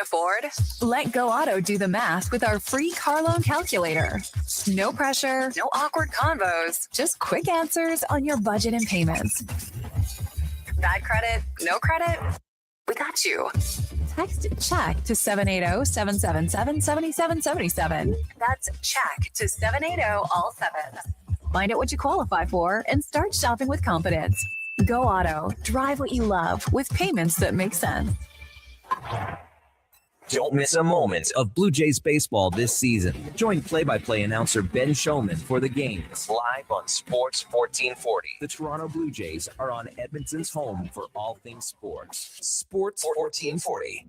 afford? Let Go Auto do the math with our free car loan calculator. No pressure, no awkward convos, just quick answers on your budget and payments. Bad credit, no credit? We got you. Text CHECK to 780-777-7777. That's CHECK to 780 all 7. Find out what you qualify for and start shopping with confidence. Go Auto. Drive what you love with payments that make sense. Don't miss a moment of Blue Jays baseball this season. Join play-by-play announcer Ben Showman for the games live on Sports 1440. The Toronto Blue Jays are on Edmonton's home for all things sports. Sports 1440.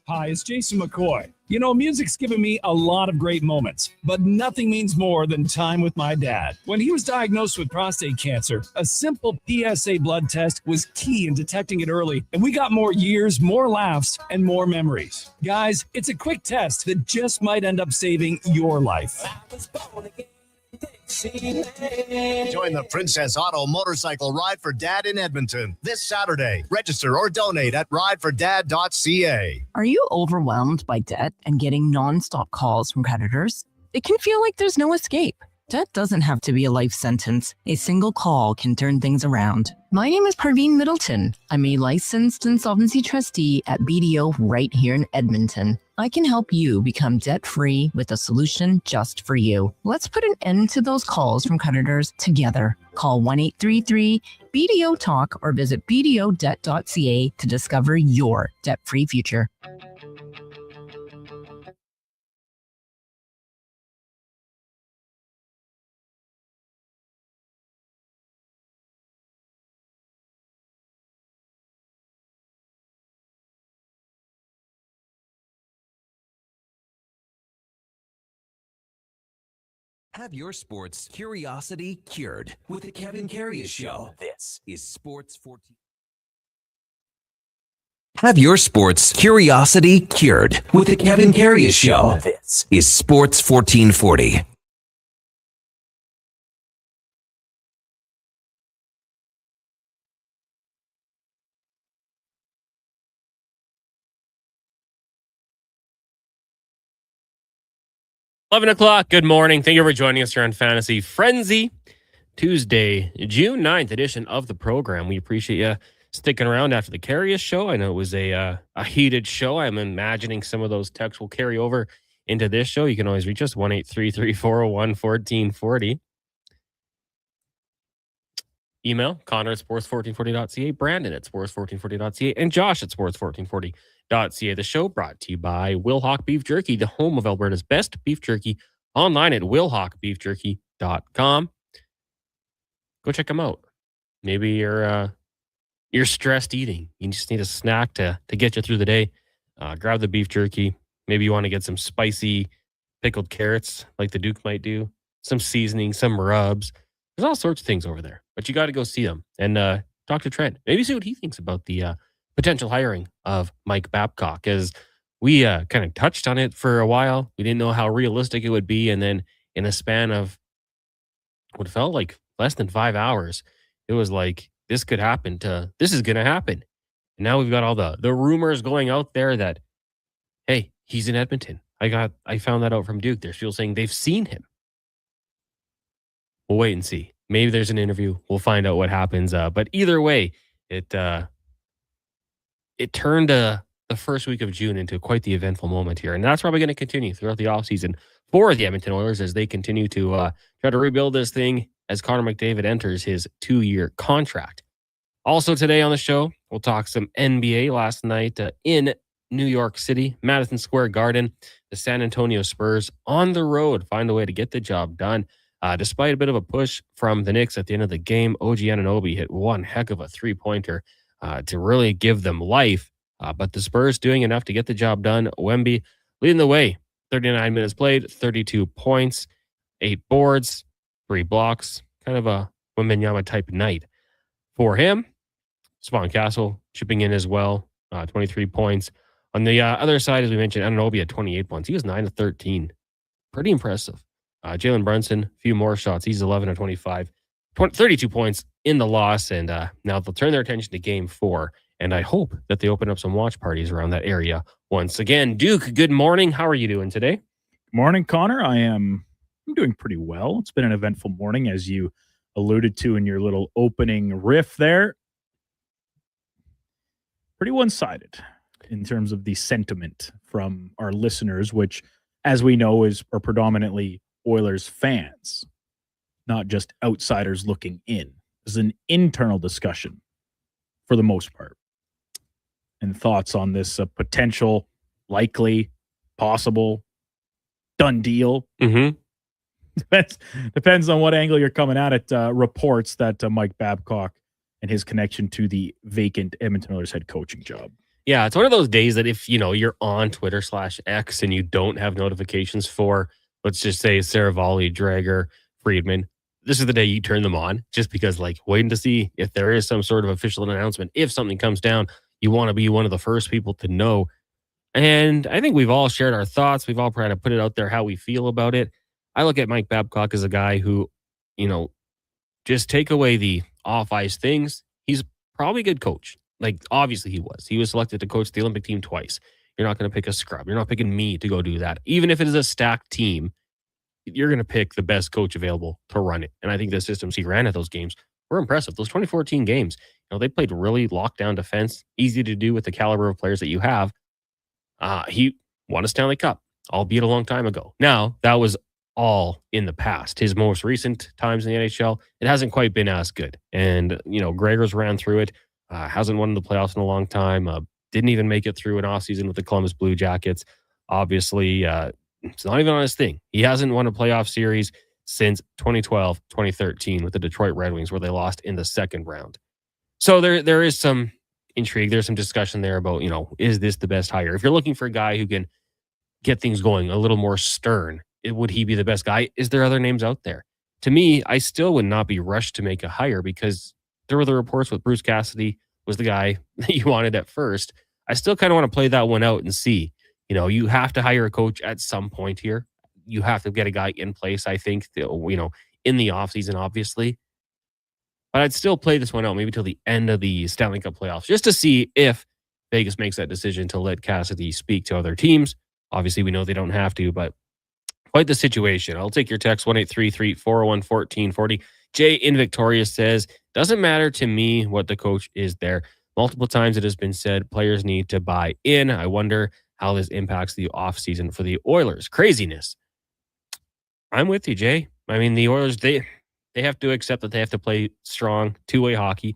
Hi, it's Jason McCoy. You know, music's given me a lot of great moments, but nothing means more than time with my dad. When he was diagnosed with prostate cancer, a simple PSA blood test was key in detecting it early, and we got more years, more laughs, and more memories. Guys, it's a quick test that just might end up saving your life. Join the Princess Auto Motorcycle Ride for Dad in Edmonton this Saturday. Register or donate at ridefordad.ca. Are you overwhelmed by debt and getting nonstop calls from creditors? It can feel like there's no escape. Debt doesn't have to be a life sentence. A single call can turn things around. My name is Parveen Middleton. I'm a licensed insolvency trustee at BDO right here in Edmonton. I can help you become debt-free with a solution just for you. Let's put an end to those calls from creditors together. Call 1-833-BDO-TALK or visit bdodebt.ca to discover your debt-free future. Have your sports curiosity cured with the Kevin Carius Show. This is Sports 14. Have your sports curiosity cured with the Kevin Carius Show. This is Sports 1440. $11 Good morning. Thank you for joining us here on Fantasy Frenzy. Tuesday, June 9th edition of the program. We appreciate you sticking around after the Carius show. I know it was a heated show. I'm imagining some of those texts will carry over into this show. You can always reach us 1-833-401-1440. Email Connor at sports1440.ca, Brandon at sports1440.ca, and Josh at sports1440.ca. The show brought to you by Wilhauk Beef Jerky, the home of Alberta's best beef jerky, online at wilhaukbeefjerky.com. Go check them out. Maybe you're stressed eating. You just need a snack to get you through the day. Grab the beef jerky. Maybe you want to get some spicy pickled carrots like the Duke might do, some seasoning, some rubs. There's all sorts of things over there, but you got to go see them and talk to Trent. Maybe see what he thinks about the potential hiring of Mike Babcock, as we kind of touched on it for a while. We didn't know how realistic it would be. And then in a span of what felt like less than 5 hours, it was like, this could happen this is going to happen. And now we've got all the rumors going out there that, hey, he's in Edmonton. I found that out from Duke. There's people saying they've seen him. We'll wait and see. Maybe there's an interview. We'll find out what happens. But either way, it turned the first week of June into quite the eventful moment here. And that's probably going to continue throughout the offseason for the Edmonton Oilers as they continue to try to rebuild this thing as Connor McDavid enters his 2-year contract. Also today on the show, we'll talk some NBA. Last night in New York City, Madison Square Garden, the San Antonio Spurs on the road find a way to get the job done. Despite a bit of a push from the Knicks at the end of the game, OG Anunoby hit one heck of a three-pointer to really give them life. But the Spurs doing enough to get the job done. Wemby leading the way. 39 minutes played, 32 points, 8 boards, 3 blocks. Kind of a Wembanyama type night for him. Spawn Castle chipping in as well, 23 points. On the other side, as we mentioned, Anunoby had 28 points. He was 9 of 13. Pretty impressive. Jalen Brunson, a few more shots. He's 11 of 25. 32 points in the loss, and now they'll turn their attention to Game 4 And I hope that they open up some watch parties around that area once again. Duke, good morning. How are you doing today? Morning, Connor. I'm doing pretty well. It's been an eventful morning, as you alluded to in your little opening riff there. Pretty one-sided in terms of the sentiment from our listeners, which, as we know, are predominantly Oilers fans, not just outsiders looking in. This is an internal discussion for the most part. And thoughts on this potential, likely, possible, done deal. Mm-hmm. Depends on what angle you're coming at it. Reports that Mike Babcock and his connection to the vacant Edmonton Oilers head coaching job. Yeah, it's one of those days that if you're on Twitter/X and you don't have notifications for, let's just say, Saravalli, Drager, Friedman, this is the day you turn them on, just because waiting to see if there is some sort of official announcement. If something comes down, you want to be one of the first people to know. And I think we've all shared our thoughts. We've all kind of put it out there how we feel about it. I look at Mike Babcock as a guy who, just take away the off-ice things. He's probably a good coach. Obviously he was. He was selected to coach the Olympic team twice. You're not going to pick a scrub. You're not picking me to go do that. Even if it is a stacked team, you're going to pick the best coach available to run it. And I think the systems he ran at those games were impressive. Those 2014 games, they played really lockdown defense, easy to do with the caliber of players that you have. He won a Stanley Cup, albeit a long time ago. Now, that was all in the past. His most recent times in the NHL, it hasn't quite been as good. And, Gregor's ran through it, hasn't won the playoffs in a long time, didn't even make it through an offseason with the Columbus Blue Jackets. Obviously, it's not even on his thing. He hasn't won a playoff series since 2012, 2013 with the Detroit Red Wings, where they lost in the second round. So there is some intrigue. There's some discussion there about, is this the best hire? If you're looking for a guy who can get things going a little more stern, would he be the best guy? Is there other names out there? To me, I still would not be rushed to make a hire because there were the reports with Bruce Cassidy was the guy that you wanted at first. I still kind of want to play that one out and see. You have to hire a coach at some point here. You have to get a guy in place, I think, in the offseason, obviously. But I'd still play this one out maybe till the end of the Stanley Cup playoffs just to see if Vegas makes that decision to let Cassidy speak to other teams. Obviously, we know they don't have to, but quite the situation. I'll take your text, 1-833-401-1440. Jay in Victoria says, doesn't matter to me what the coach is there. Multiple times it has been said players need to buy in. I wonder how this impacts the offseason for the Oilers. Craziness. I'm with you, Jay. I mean, the Oilers, they have to accept that they have to play strong, two-way hockey.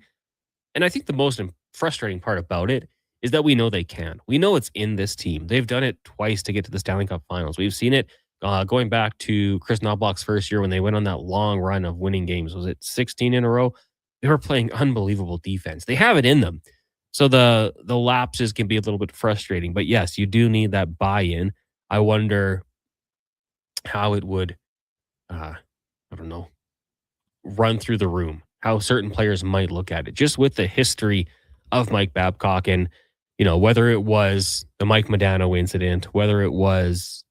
And I think the most frustrating part about it is that we know they can. We know it's in this team. They've done it twice to get to the Stanley Cup Finals. We've seen it going back to Chris Knobloch's first year when they went on that long run of winning games. Was it 16 in a row? They were playing unbelievable defense. They have it in them. So the lapses can be a little bit frustrating. But yes, you do need that buy-in. I wonder how it would, run through the room, how certain players might look at it, just with the history of Mike Babcock and, whether it was the Mike Modano incident, whether it was,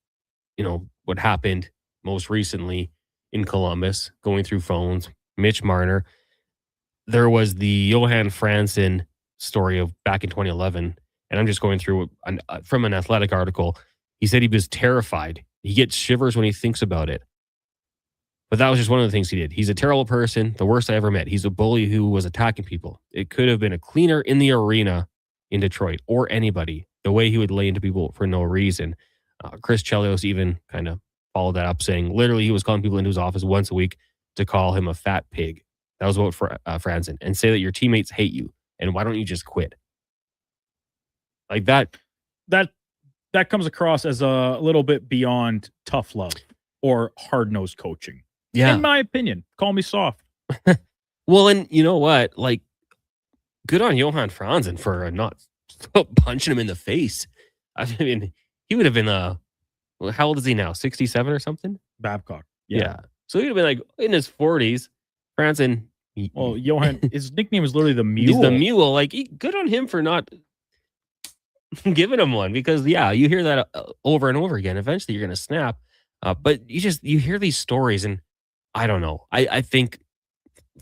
what happened most recently in Columbus, going through phones, Mitch Marner. There was the Johan Franzen story of back in 2011, and I'm just going through from an Athletic article. He said he was terrified. He gets shivers when he thinks about it. But that was just one of the things he did. He's a terrible person, the worst I ever met. He's a bully who was attacking people. It could have been a cleaner in the arena in Detroit or anybody, the way he would lay into people for no reason. Chris Chelios even kind of followed that up, saying literally he was calling people into his office once a week to call him a fat pig. That was what for Franzen, and say that your teammates hate you. And why don't you just quit? Like that comes across as a little bit beyond tough love or hard-nosed coaching. Yeah. In my opinion. Call me soft. Well, and you know what? Good on Johan Franzen for not punching him in the face. I mean, he would have been, how old is he now? 67 or something? Babcock. Yeah. So he'd have been in his 40s. Franzen. Well, Johan, his nickname is literally the Mule. He's the Mule. Good on him for not giving him one because, you hear that over and over again. Eventually, you're going to snap. But you hear these stories, and I don't know. I think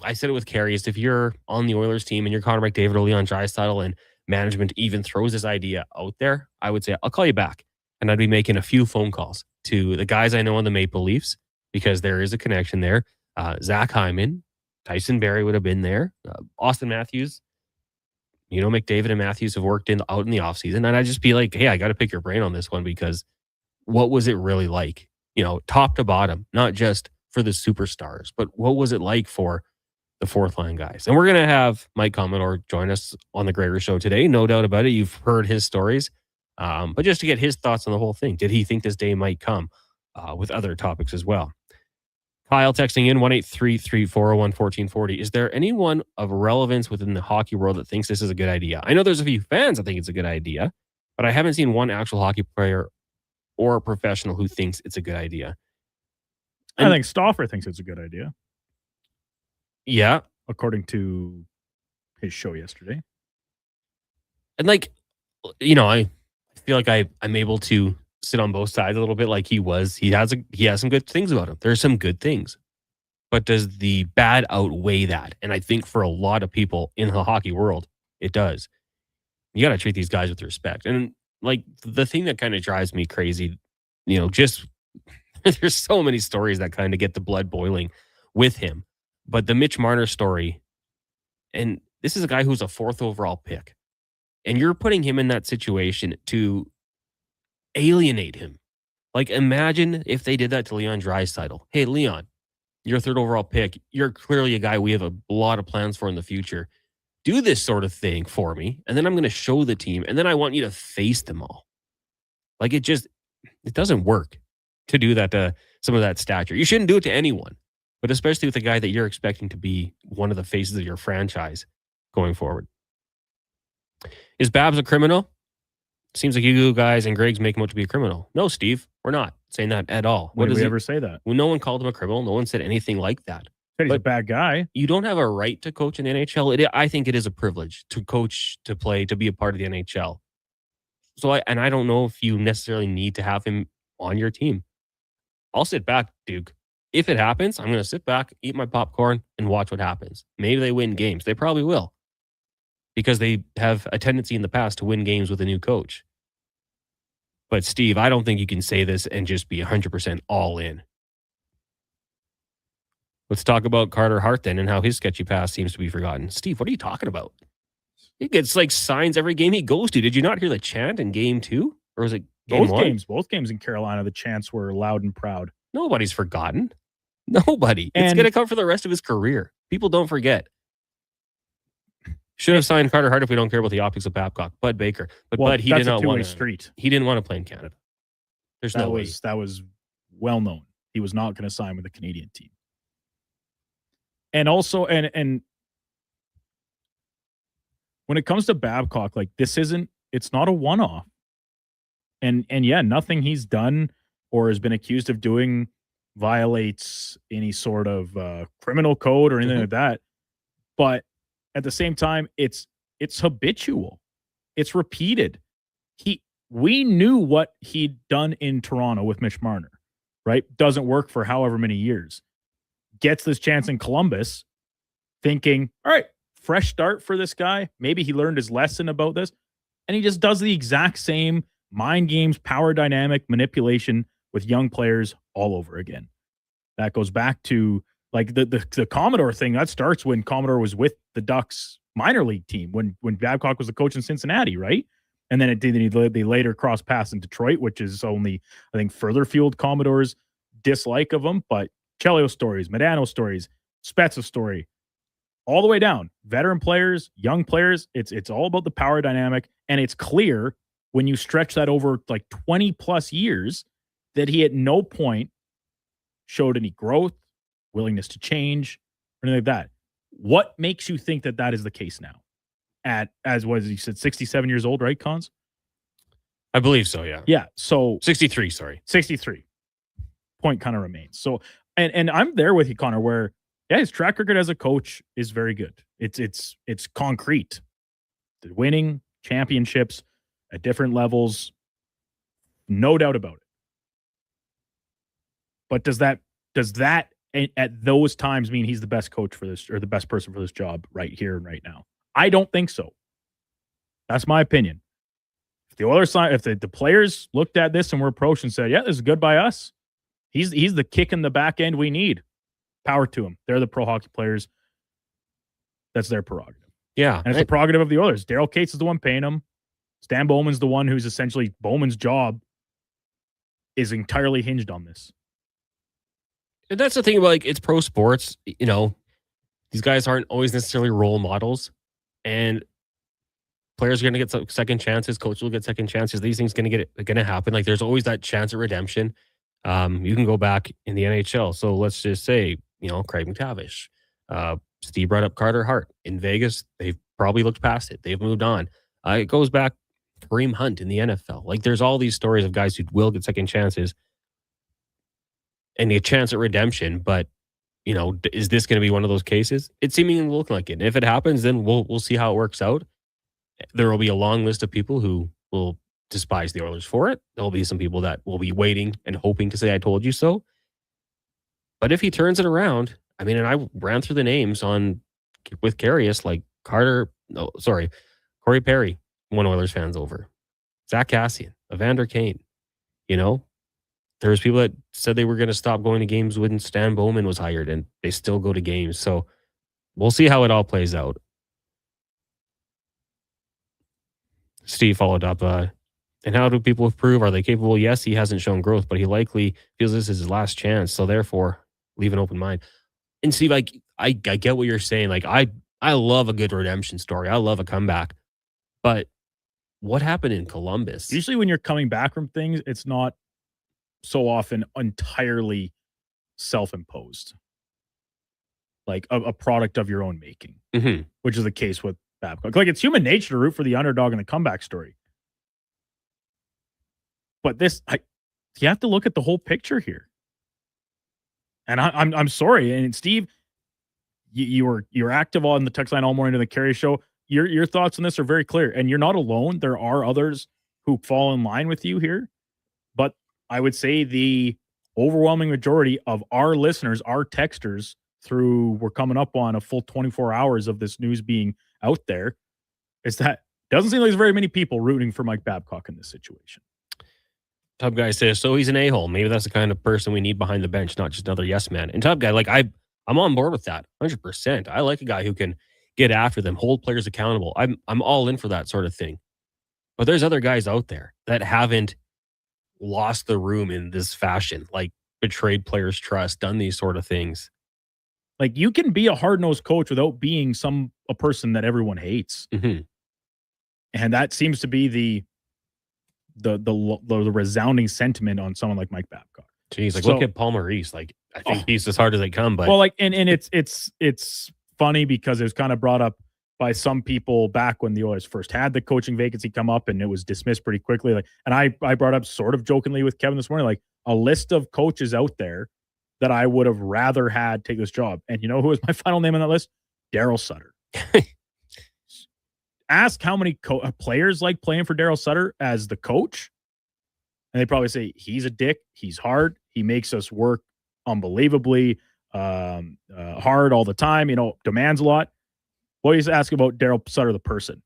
I said it with Carey. If you're on the Oilers team and you're Connor McDavid or Leon Draisaitl, and management even throws this idea out there, I would say, I'll call you back. And I'd be making a few phone calls to the guys I know on the Maple Leafs because there is a connection there. Zach Hyman, Tyson Barrie would have been there. Austin Matthews, McDavid and Matthews have worked out in the offseason. And I'd just be like, hey, I got to pick your brain on this one because what was it really like? Top to bottom, not just for the superstars, but what was it like for the fourth line guys? And we're going to have Mike Commodore join us on the Gregor Show today. No doubt about it. You've heard his stories. But just to get his thoughts on the whole thing, did he think this day might come with other topics as well? Kyle texting in 1-833-401-1440. Is there anyone of relevance within the hockey world that thinks this is a good idea? I know there's a few fans that think it's a good idea, but I haven't seen one actual hockey player or a professional who thinks it's a good idea. I think Stauffer thinks it's a good idea. Yeah. According to his show yesterday. And I feel like I'm able to sit on both sides a little bit like he was. He has some good things about him. There's some good things. But does the bad outweigh that? And I think for a lot of people in the hockey world, it does. You got to treat these guys with respect. And the thing that kind of drives me crazy, just there's so many stories that kind of get the blood boiling with him. But the Mitch Marner story, and this is a guy who's a 4th overall pick. And you're putting him in that situation to alienate him. Imagine if they did that to Leon Draisaitl. Hey, Leon, you're a 3rd overall pick. You're clearly a guy we have a lot of plans for in the future. Do this sort of thing for me, and then I'm going to show the team, and then I want you to face them all. It doesn't work to do that to some of that stature. You shouldn't do it to anyone, but especially with a guy that you're expecting to be one of the faces of your franchise going forward. Is Babs a criminal? Seems like you guys and Greg's make him out to be a criminal. No, Steve, we're not saying that at all. When did we ever say that? Well, no one called him a criminal. No one said anything like that. Said he's a bad guy. You don't have a right to coach in the NHL. I think it is a privilege to coach, to play, to be a part of the NHL. So I don't know if you necessarily need to have him on your team. I'll sit back, Duke. If it happens, I'm going to sit back, eat my popcorn, and watch what happens. Maybe they win games. They probably will. Because they have a tendency in the past to win games with a new coach. But Steve, I don't think you can say this and just be 100% all in. Let's talk about Carter Hart then and how his sketchy past seems to be forgotten. Steve, what are you talking about? He gets signs every game he goes to. Did you not hear the chant in game 2? Or was it game 1? Both games in Carolina, the chants were loud and proud. Nobody's forgotten. Nobody. It's going to come for the rest of his career. People don't forget. Should have signed Carter Hart if we don't care about the optics of Babcock. Bud Baker. But Bud, he did not want to. He didn't want to play in Canada. There's no way. That was well known. He was not going to sign with the Canadian team. And also, and when it comes to Babcock, it's not a one-off. And yeah, nothing he's done or has been accused of doing violates any sort of criminal code or anything like that. But at the same time, it's habitual. It's repeated. We knew what he'd done in Toronto with Mitch Marner, right? Doesn't work for however many years. Gets this chance in Columbus, thinking, all right, fresh start for this guy. Maybe he learned his lesson about this. And he just does the exact same mind games, power dynamic manipulation with young players all over again. That goes back to the Commodore thing. That starts when Commodore was with the Ducks minor league team, when Babcock was the coach in Cincinnati, right? And then they later crossed paths in Detroit, which is only, I think, further fueled Commodore's dislike of him. But Chelio stories, Medano stories, Spezza story, all the way down. Veteran players, young players, it's all about the power dynamic. And it's clear when you stretch that over 20 plus years that he at no point showed any growth, willingness to change, or anything like that. What makes you think that is the case now? As you said, 67 years old, right, Cons? I believe so, yeah. Yeah, so 63, sorry. 63. Point kind of remains. So, and I'm there with you, Connor, where his track record as a coach is very good. It's concrete. Winning championships at different levels, no doubt about it. But does that at those times mean he's the best coach for this or the best person for this job right here and right now? I don't think so. That's my opinion. If the Oilers if the players looked at this and were approached and said, yeah, this is good by us. He's the kick in the back end we need. Power to him. They're the pro hockey players. That's their prerogative. Yeah. And it's the prerogative of the Oilers. Daryl Cates is the one paying them. Stan Bowman's the one who's essentially Bowman's job is entirely hinged on this. And that's the thing about, like, it's pro sports. You know, these guys aren't always necessarily role models, and players are going to get second chances. Coaches will get second chances. These things going to happen. Like, there's always that chance of redemption. You can go back in the NHL. So let's just say, you know, Craig McTavish. Steve brought up Carter Hart in Vegas. They've probably looked past it. They've moved on. It goes back to Kareem Hunt in the NFL. Like, there's all these stories of guys who will get second chances and a chance at redemption. But, you know, is this going to be one of those cases? It's seemingly looking like it. And if it happens, then we'll see how it works out. There will be a long list of people who will despise the Oilers for it. There'll be some people that will be waiting and hoping to say, I told you so. But if he turns it around, I mean, and I ran through the names with Carius, like Corey Perry won Oilers fans over. Zach Cassian, Evander Kane. You know, there's people that said they were going to stop going to games when Stan Bowman was hired, and they still go to games. So we'll see how it all plays out. Steve followed up, and how do people improve? Are they capable? Yes, he hasn't shown growth, but he likely feels this is his last chance. So therefore, leave an open mind. And Steve, like, I get what you're saying. Like, I love a good redemption story. I love a comeback. But what happened in Columbus? Usually when you're coming back from things, it's not so often entirely self-imposed. Like a product of your own making, which is the case with Babcock. Like, it's human nature to root for the underdog in the comeback story. But you have to look at the whole picture here. And I'm sorry. And Steve, you're active on the text line all morning to the Carey Show. Your thoughts on this are very clear, and you're not alone. There are others who fall in line with you here, but I would say the overwhelming majority of our listeners, our texters, we're coming up on a full 24 hours of this news being out there, is that doesn't seem like there's very many people rooting for Mike Babcock in this situation. Tub Guy says, so he's an a-hole. Maybe that's the kind of person we need behind the bench, not just another yes man. And Tub Guy, like, I'm on board with that 100%. I like a guy who can get after them, hold players accountable. I'm all in for that sort of thing. But there's other guys out there that haven't lost the room in this fashion, like betrayed players' trust, done these sort of things. Like, you can be a hard-nosed coach without being a person that everyone hates. And that seems to be the resounding sentiment on someone like Mike Babcock. Jeez, like, look at Paul Maurice. Like, I think he's as hard as they come. But well, like, and it's funny because it was kind of brought up by some people back when the Oilers first had the coaching vacancy come up, and it was dismissed pretty quickly. Like, and I brought up sort of jokingly with Kevin this morning, like, a list of coaches out there that I would have rather had take this job. And you know who was my final name on that list? Daryl Sutter. Ask how many players like playing for Daryl Sutter as the coach, and they probably say he's a dick, he's hard, he makes us work unbelievably hard all the time, you know, demands a lot. What do you ask about Daryl Sutter, the person?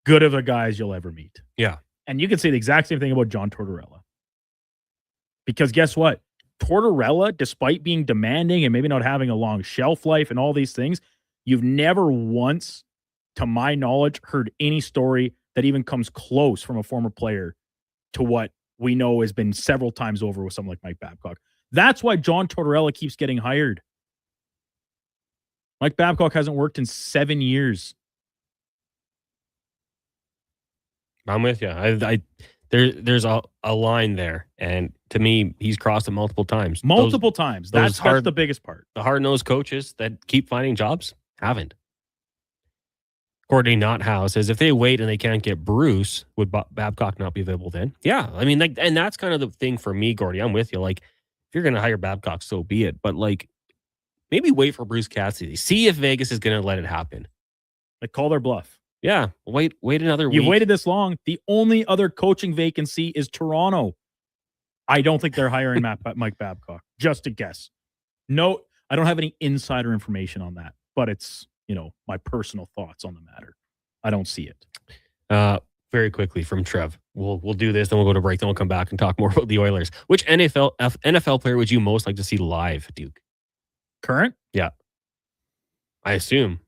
Good of the guys you'll ever meet. Yeah. And you can say the exact same thing about John Tortorella. Because guess what? Tortorella, despite being demanding and maybe not having a long shelf life and all these things, you've never once, to my knowledge, heard any story that even comes close from a former player to what we know has been several times over with someone like Mike Babcock. That's why John Tortorella keeps getting hired. Mike Babcock hasn't worked in 7 years. I'm with you. There's a line there, and to me, he's crossed it multiple times. Multiple times. That's the biggest part. The hard-nosed coaches that keep finding jobs haven't. Courtney Nothouse says, if they wait and they can't get Bruce, would Babcock not be available then? Yeah, I mean, like, and that's kind of the thing for me, Gordy. I'm with you. Like, if you're going to hire Babcock, so be it. But, like, maybe wait for Bruce Cassidy. See if Vegas is going to let it happen. Like, call their bluff. Yeah, wait another week. You've waited this long. The only other coaching vacancy is Toronto. I don't think they're hiring Mike Babcock. Just a guess. No, I don't have any insider information on that, but it's, you know, my personal thoughts on the matter. I don't see it. Very quickly from Trev. We'll do this, then we'll go to break, then we'll come back and talk more about the Oilers. Which NFL player would you most like to see live, Duke? Current? Yeah. I assume.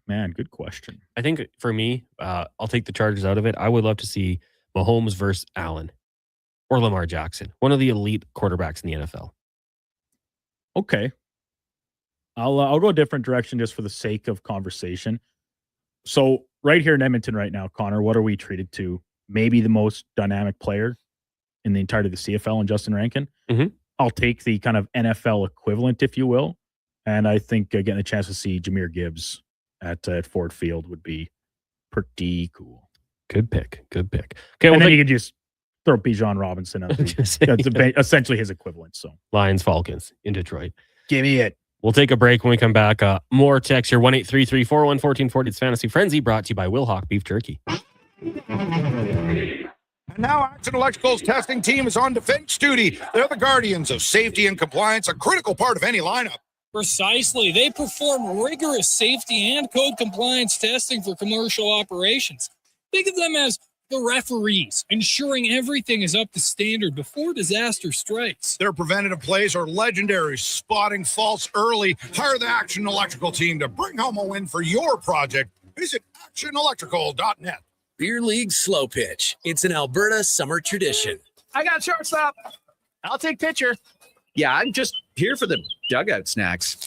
Man, good question. I think for me, I'll take the Chargers out of it. I would love to see Mahomes versus Allen or Lamar Jackson, one of the elite quarterbacks in the NFL. Okay. I'll go a different direction just for the sake of conversation. So right here in Edmonton right now, Connor, what are we treated to? Maybe the most dynamic player in the entirety of the CFL and Justin Rankin. Mm-hmm. I'll take the kind of NFL equivalent, if you will. And I think getting a chance to see Jahmyr Gibbs at Ford Field would be pretty cool. Good pick. Okay, and then you could just throw Bijan Robinson out. That's essentially his equivalent. So Lions, Falcons in Detroit. Give me it. We'll take a break. When we come back, more text here, 1-833-401-1440. It's Fantasy Frenzy, brought to you by Wilhauk Beef Jerky. And now Action Electrical's testing team is on defense duty. They're the guardians of safety and compliance, a critical part of any lineup. Precisely. They perform rigorous safety and code compliance testing for commercial operations. Think of them as the referees, ensuring everything is up to standard before disaster strikes. Their preventative plays are legendary, spotting faults early. Hire the Action Electrical team to bring home a win for your project. Visit actionelectrical.net. Beer League Slow Pitch. It's an Alberta summer tradition. I got shortstop. I'll take pitcher. Yeah, I'm just here for the dugout snacks.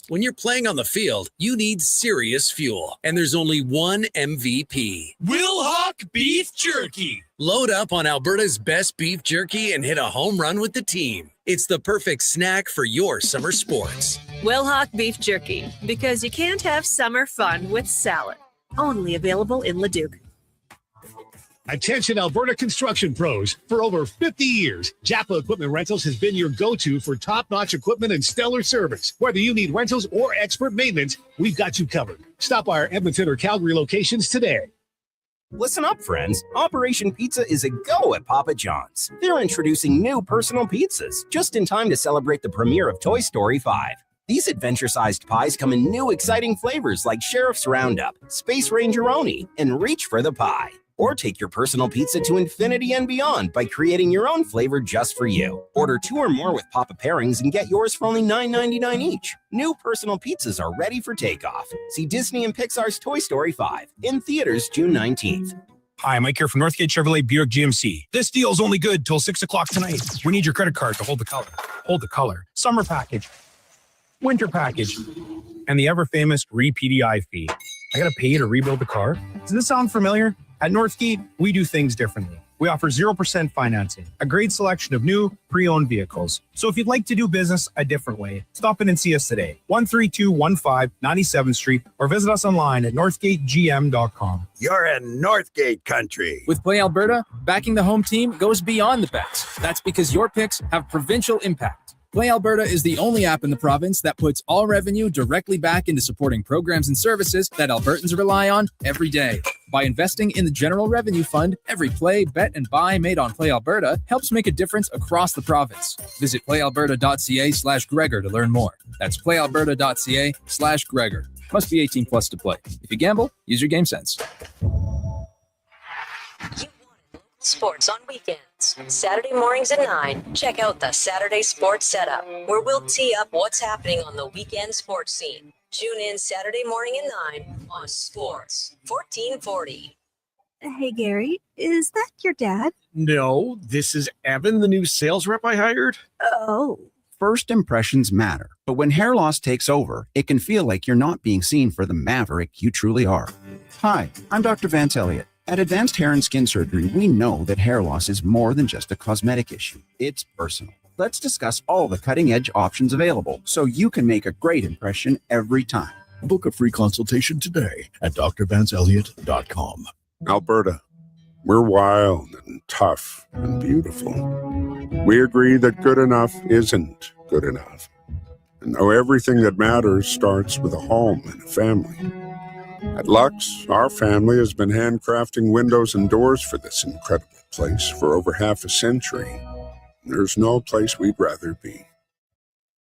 When you're playing on the field, you need serious fuel. And there's only one MVP. Wilhauk Beef Jerky. Load up on Alberta's best beef jerky and hit a home run with the team. It's the perfect snack for your summer sports. Wilhauk Beef Jerky, because you can't have summer fun with salad. Only available in Leduc. Attention Alberta construction pros. For over 50 years, Japa Equipment Rentals has been your go-to for top-notch equipment and stellar service. Whether you need rentals or expert maintenance, we've got you covered. Stop by our Edmonton or Calgary locations today. Listen up, friends. Operation Pizza is a go at Papa John's. They're introducing new personal pizzas just in time to celebrate the premiere of Toy Story 5. These adventure-sized pies come in new exciting flavors like Sheriff's Roundup, Space Rangeroni, and Reach for the Pie. Or take your personal pizza to infinity and beyond by creating your own flavor just for you. Order 2 or more with Papa Pairings and get yours for only $9.99 each. New personal pizzas are ready for takeoff. See Disney and Pixar's Toy Story 5 in theaters June 19th. Hi, Mike here from Northgate Chevrolet Buick GMC. This deal's only good till 6 o'clock tonight. We need your credit card to hold the color. Hold the color. Summer package. Winter package. And the ever-famous re-PDI fee. I gotta pay to rebuild the car? Does this sound familiar? At Northgate, we do things differently. We offer 0% financing, a great selection of new, pre-owned vehicles. So if you'd like to do business a different way, stop in and see us today, 13215 97th Street, or visit us online at northgategm.com. You're in Northgate country. With Play Alberta, backing the home team goes beyond the bets. That's because your picks have provincial impact. Play Alberta is the only app in the province that puts all revenue directly back into supporting programs and services that Albertans rely on every day. By investing in the General Revenue Fund, every play, bet, and buy made on Play Alberta helps make a difference across the province. Visit playalberta.ca/Gregor to learn more. That's playalberta.ca/Gregor. Must be 18 plus to play. If you gamble, use your game sense. Sports on weekends. Saturday mornings at 9. Check out the Saturday Sports Setup, where we'll tee up what's happening on the weekend sports scene. Tune in Saturday morning at 9 on Sports 1440. Hey, Gary, is that your dad? No, this is Evan, the new sales rep I hired. Oh. First impressions matter, but when hair loss takes over, it can feel like you're not being seen for the maverick you truly are. Hi, I'm Dr. Vance Elliott. At Advanced Hair and Skin Surgery, we know that hair loss is more than just a cosmetic issue. It's personal. Let's discuss all the cutting-edge options available so you can make a great impression every time. Book a free consultation today at drvanceelliott.com. Alberta, we're wild and tough and beautiful. We agree that good enough isn't good enough. And though everything that matters starts with a home and a family. At Lux, our family has been handcrafting windows and doors for this incredible place for over half a century. There's no place we'd rather be.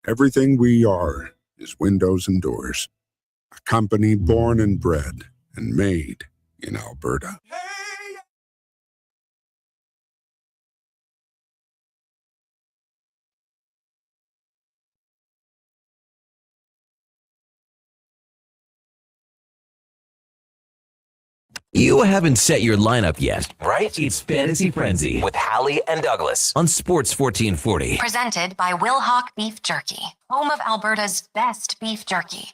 Everything we are is windows and doors. A company born and bred and made in Alberta. You haven't set your lineup yet, right? It's Fantasy Frenzy with Halley and Douglas on Sports 1440. Presented by Wilhock Beef Jerky, home of Alberta's best beef jerky.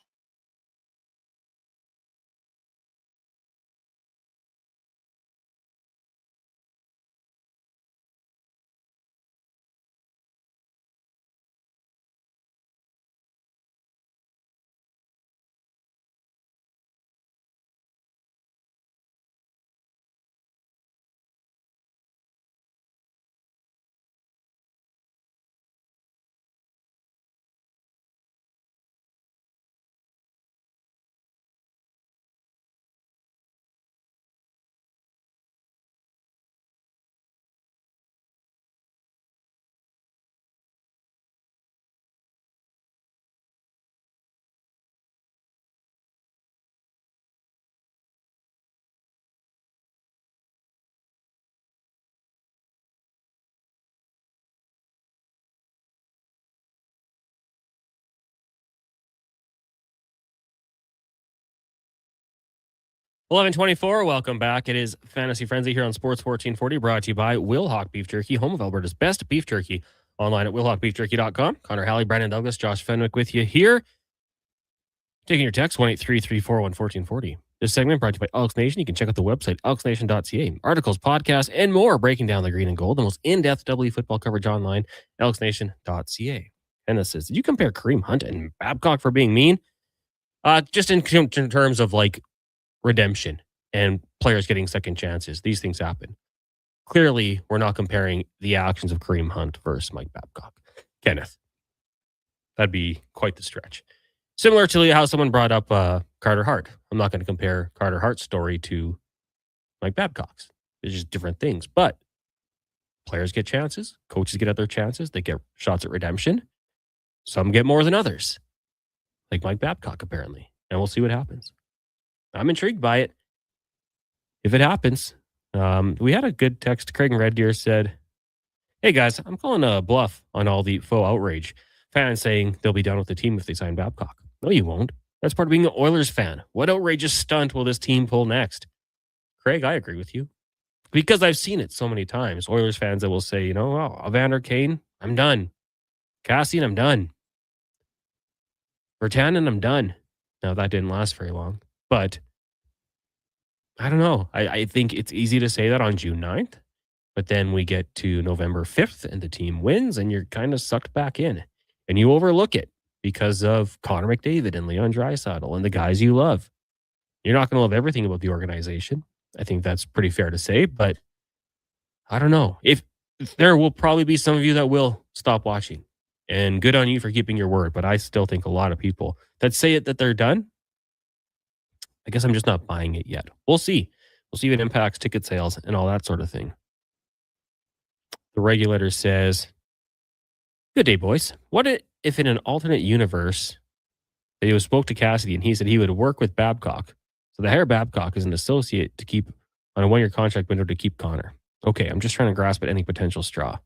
$11:24. Welcome back. It is Fantasy Frenzy here on Sports 1440, brought to you by Wilhock Beef Jerky, home of Alberta's best beef jerky. Online at wilhockbeefjerky.com. Connor Halley, Brandon Douglas, Josh Fenwick with you here. Taking your text, 1-833-441-1440. This segment brought to you by Elks Nation. You can check out the website, elksnation.ca. Articles, podcasts, and more breaking down the green and gold. The most in-depth W football coverage online, elksnation.ca. And this says, did you compare Kareem Hunt and Babcock for being mean? Just in terms of like redemption and players getting second chances. These things happen. Clearly, we're not comparing the actions of Kareem Hunt versus Mike Babcock. Kenneth, that'd be quite the stretch. Similar to how someone brought up Carter Hart. I'm not going to compare Carter Hart's story to Mike Babcock's. They're just different things. But players get chances. Coaches get other chances. They get shots at redemption. Some get more than others. Like Mike Babcock, apparently. And we'll see what happens. I'm intrigued by it. If it happens, we had a good text. Craig Red Deer said, hey guys, I'm calling a bluff on all the faux outrage. Fans saying they'll be done with the team if they sign Babcock. No, you won't. That's part of being an Oilers fan. What outrageous stunt will this team pull next? Craig, I agree with you. Because I've seen it so many times. Oilers fans that will say, you know, oh, Evander Kane, I'm done. Cassian, I'm done. Virtanen, I'm done. Now, that didn't last very long. But I don't know. I think it's easy to say that on June 9th. But then we get to November 5th and the team wins and you're kind of sucked back in. And you overlook it because of Connor McDavid and Leon Draisaitl and the guys you love. You're not going to love everything about the organization. I think that's pretty fair to say. But I don't know. If there will probably be some of you that will stop watching. And good on you for keeping your word. But I still think a lot of people that say it that they're done, I guess I'm just not buying it yet. We'll see. We'll see if it impacts ticket sales and all that sort of thing. The regulator says, good day, boys. What if in an alternate universe they spoke to Cassidy and he said he would work with Babcock? So the hire Babcock is an associate to keep on a one-year contract window to keep Connor. Okay, I'm just trying to grasp at any potential straw.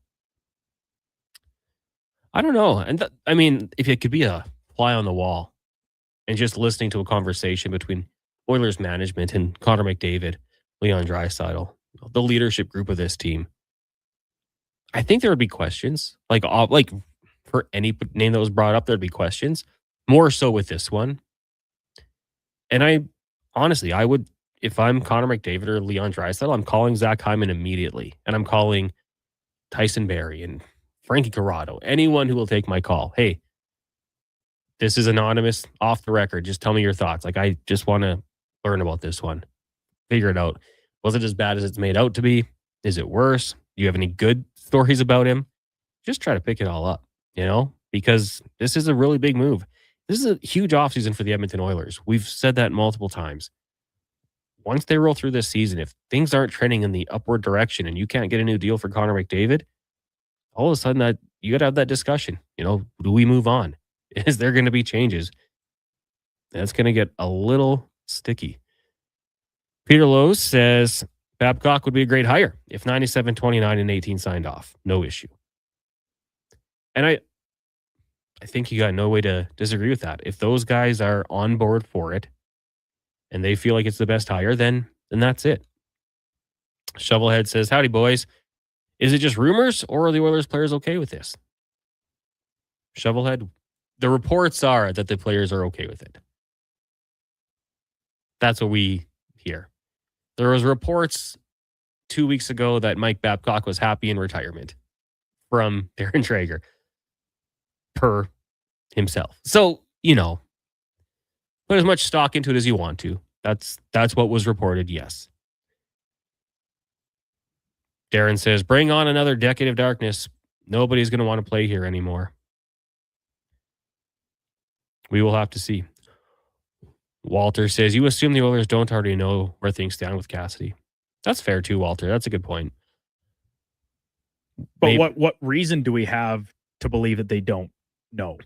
I don't know. And I mean, if it could be a fly on the wall and just listening to a conversation between Oilers management and Connor McDavid, Leon Draisaitl, the leadership group of this team, I think there would be questions. Like for any name that was brought up, there'd be questions. More so with this one. And I would, if I'm Connor McDavid or Leon Draisaitl, I'm calling Zach Hyman immediately. And I'm calling Tyson Barrie and Frankie Corrado, anyone who will take my call. Hey, this is anonymous, off the record. Just tell me your thoughts. Like, I just want to learn about this one. Figure it out. Was it as bad as it's made out to be? Is it worse? Do you have any good stories about him? Just try to pick it all up, because this is a really big move. This is a huge offseason for the Edmonton Oilers. We've said that multiple times. Once they roll through this season, if things aren't trending in the upward direction and you can't get a new deal for Connor McDavid, all of a sudden that you got to have that discussion. Do we move on? Is there going to be changes? That's going to get a little sticky. Peter Lowe says Babcock would be a great hire if 97, 29, and 18 signed off. No issue. And I think you got no way to disagree with that. If those guys are on board for it and they feel like it's the best hire, then that's it. Shovelhead says, howdy, boys. Is it just rumors or are the Oilers players okay with this? Shovelhead, the reports are that the players are okay with it. That's what we hear. There was reports 2 weeks ago that Mike Babcock was happy in retirement from Darren Traeger per himself. So, put as much stock into it as you want to. That's what was reported, yes. Darren says, bring on another decade of darkness. Nobody's going to want to play here anymore. We will have to see. Walter says, you assume the Oilers don't already know where things stand with Cassidy. That's fair too, Walter. That's a good point. But what reason do we have to believe that they don't know?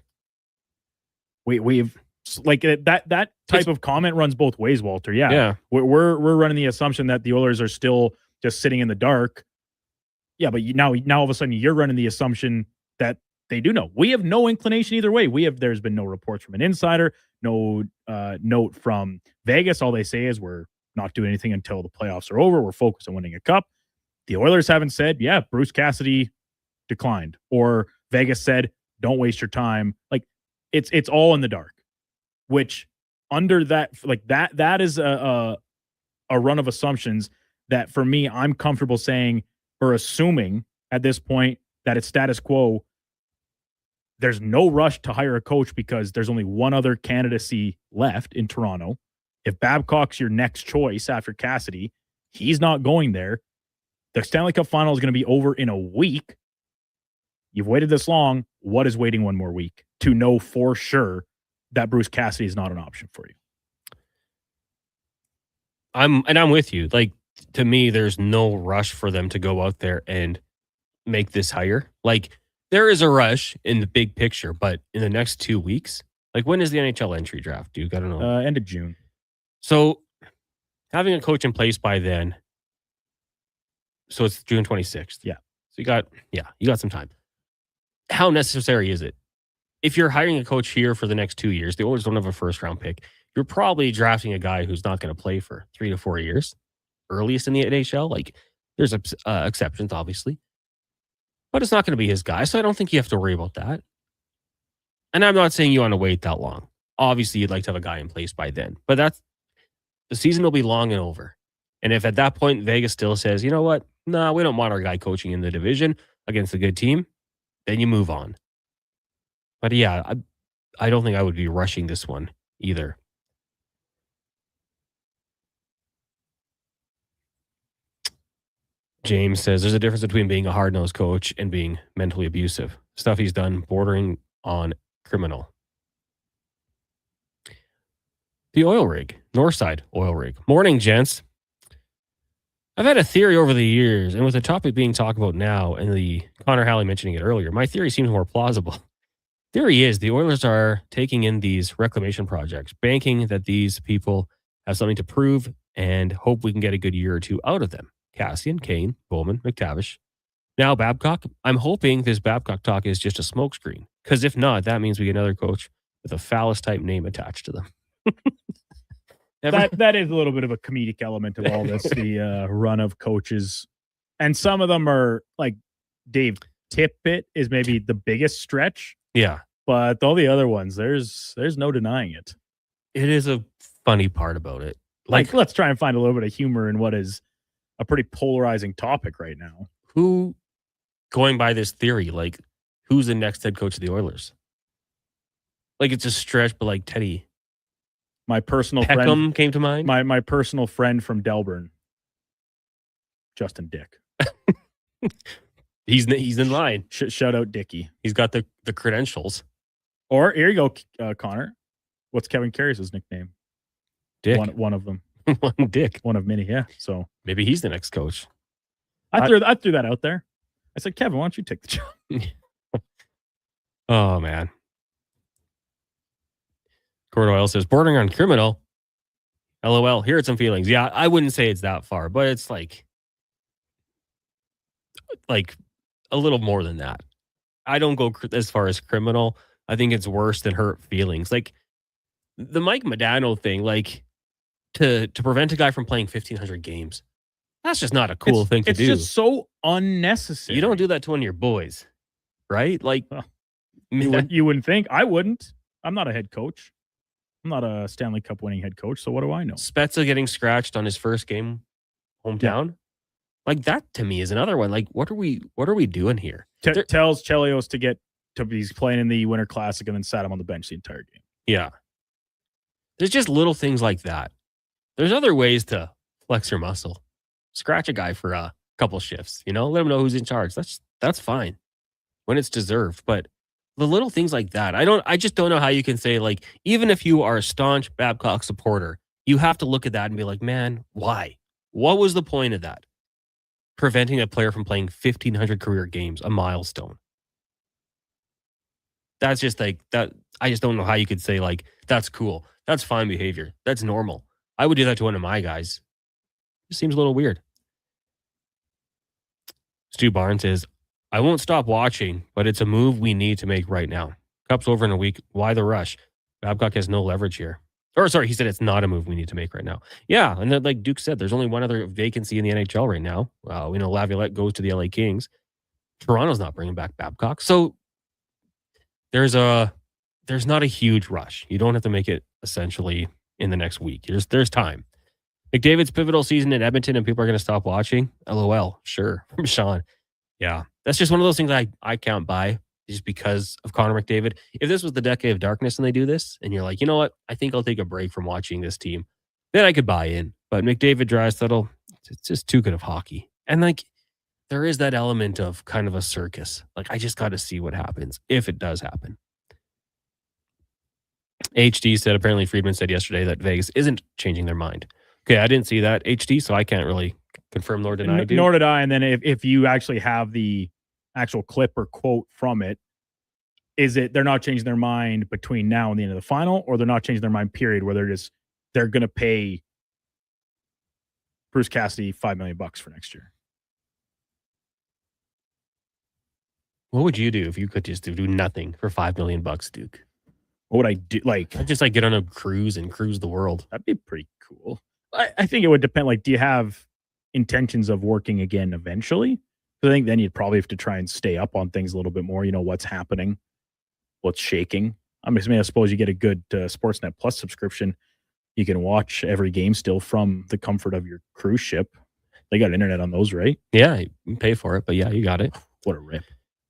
We've like that type of comment runs both ways, Walter. Yeah. We're running the assumption that the Oilers are still just sitting in the dark. Yeah, but now all of a sudden you're running the assumption that they do know. We have no inclination either way. There's been no reports from an insider, no note from Vegas. All they say is we're not doing anything until the playoffs are over. We're focused on winning a cup. The Oilers haven't said, yeah, Bruce Cassidy declined, or Vegas said, don't waste your time. Like it's all in the dark, which under that, like that is a run of assumptions that for me, I'm comfortable saying or assuming at this point that it's status quo. There's no rush to hire a coach because there's only one other candidacy left in Toronto. If Babcock's your next choice after Cassidy, he's not going there. The Stanley Cup final is going to be over in a week. You've waited this long. What is waiting one more week to know for sure that Bruce Cassidy is not an option for you? I'm with you. Like, to me, there's no rush for them to go out there and make this hire. Like, there is a rush in the big picture, but in the next 2 weeks, like, when is the NHL entry draft, Duke? I don't know. End of June. So having a coach in place by then, so it's June 26th. Yeah. So you got some time. How necessary is it? If you're hiring a coach here for the next 2 years, the Oilers don't have a first round pick. You're probably drafting a guy who's not going to play for 3 to 4 years, earliest in the NHL. Like, there's exceptions, obviously, but it's not going to be his guy. So I don't think you have to worry about that. And I'm not saying you want to wait that long. Obviously, you'd like to have a guy in place by then, but the season will be long and over. And if at that point Vegas still says, you know what, no, we don't want our guy coaching in the division against a good team, then you move on. But yeah, I don't think I would be rushing this one either. James says there's a difference between being a hard-nosed coach and being mentally abusive. Stuff he's done bordering on criminal. The oil rig, Northside oil rig. Morning, gents. I've had a theory over the years, and with the topic being talked about now and the Connor Halley mentioning it earlier, my theory seems more plausible. Theory is the Oilers are taking in these reclamation projects, banking that these people have something to prove and hope we can get a good year or two out of them. Cassian, Kane, Bowman, McTavish. Now Babcock. I'm hoping this Babcock talk is just a smokescreen, because if not, that means we get another coach with a phallus-type name attached to them. That is a little bit of a comedic element of all this, the run of coaches. And some of them are like Dave Tippett is maybe the biggest stretch. Yeah. But all the other ones, there's no denying it. It is a funny part about it. Like, let's try and find a little bit of humor in what is a pretty polarizing topic right now. Who, going by this theory, like, who's the next head coach of the Oilers? Like, it's a stretch, but like Teddy. My personal Peckham friend came to mind. My personal friend from Delburn, Justin Dick. He's in line. Shout out Dickie. He's got the credentials. Or here you go, Connor. What's Kevin Karras' nickname? Dick. One of them. One Dick. One of many. Yeah. So maybe he's the next coach. I threw that out there. I said, Kevin, why don't you take the job? Oh man. Cord Oil says, bordering on criminal. LOL. Here are some feelings. Yeah, I wouldn't say it's that far, but it's like a little more than that. I don't go as far as criminal. I think it's worse than hurt feelings. Like the Mike Modano thing, like to prevent a guy from playing 1,500 games. That's just not a cool thing to do. It's just so unnecessary. You don't do that to one of your boys, right? Like you wouldn't think. I wouldn't. I'm not a head coach. I'm not a Stanley Cup winning head coach, so what do I know? Spezza getting scratched on his first game hometown. Yeah. Like that to me is another one. Like what are we doing here? Tells Chelios to be playing in the Winter Classic and then sat him on the bench the entire game. Yeah. There's just little things like that. There's other ways to flex your muscle. Scratch a guy for a couple shifts, let him know who's in charge. That's fine when it's deserved. But the little things like that, I just don't know how you can say, like, even if you are a staunch Babcock supporter, you have to look at that and be like, man, why? What was the point of that? Preventing a player from playing 1,500 career games, a milestone. That's just like that. I just don't know how you could say, like, that's cool. That's fine behavior. That's normal. I would do that to one of my guys. It seems a little weird. Stu Barnes says, I won't stop watching, but it's a move we need to make right now. Cup's over in a week. Why the rush? Babcock has no leverage here. Or sorry, he said it's not a move we need to make right now. Yeah, and then like Duke said, there's only one other vacancy in the NHL right now. We know Laviolette goes to the LA Kings. Toronto's not bringing back Babcock. So there's not a huge rush. You don't have to make it essentially in the next week. There's time. McDavid's pivotal season in Edmonton and people are going to stop watching. LOL. Sure. From Sean. Yeah. That's just one of those things I can't buy just because of Connor McDavid. If this was the decade of darkness and they do this and you're like, you know what? I think I'll take a break from watching this team. Then I could buy in. But McDavid, Draisaitl, it's just too good of hockey. And like, there is that element of kind of a circus. Like, I just got to see what happens if it does happen. HD said, apparently Friedman said yesterday that Vegas isn't changing their mind. Okay, I didn't see that, HD, so I can't really confirm nor deny. Nor did I. And then if you actually have the actual clip or quote from it, is it they're not changing their mind between now and the end of the final, or they're not changing their mind, period, where they're going to pay Bruce Cassidy $5 million for next year? What would you do if you could just do nothing for $5 million, Duke? What would I do? I'd just get on a cruise and cruise the world. That'd be pretty cool. I think it would depend. Like, do you have intentions of working again eventually? I think then you'd probably have to try and stay up on things a little bit more. What's happening, what's shaking. I suppose you get a good Sportsnet Plus subscription. You can watch every game still from the comfort of your cruise ship. They got internet on those, right? Yeah, you pay for it, but yeah, you got it. What a rip.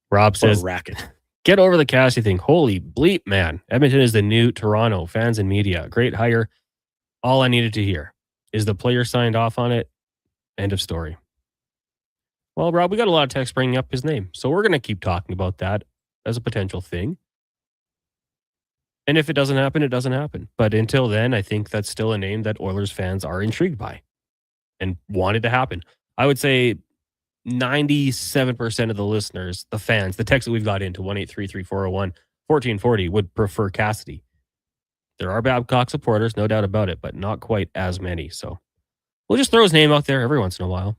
Rob says, what a racket. Get over the Cassie thing. Holy bleep, man. Edmonton is the new Toronto. Fans and media. Great hire. All I needed to hear is the player signed off on it. End of story. Well, Rob, we got a lot of text bringing up his name. So we're going to keep talking about that as a potential thing. And if it doesn't happen, it doesn't happen. But until then, I think that's still a name that Oilers fans are intrigued by and wanted to happen. I would say 97% of the listeners, the fans, the text that we've got into 1-833-401-1440 would prefer Cassidy. There are Babcock supporters, no doubt about it, but not quite as many. So we'll just throw his name out there every once in a while.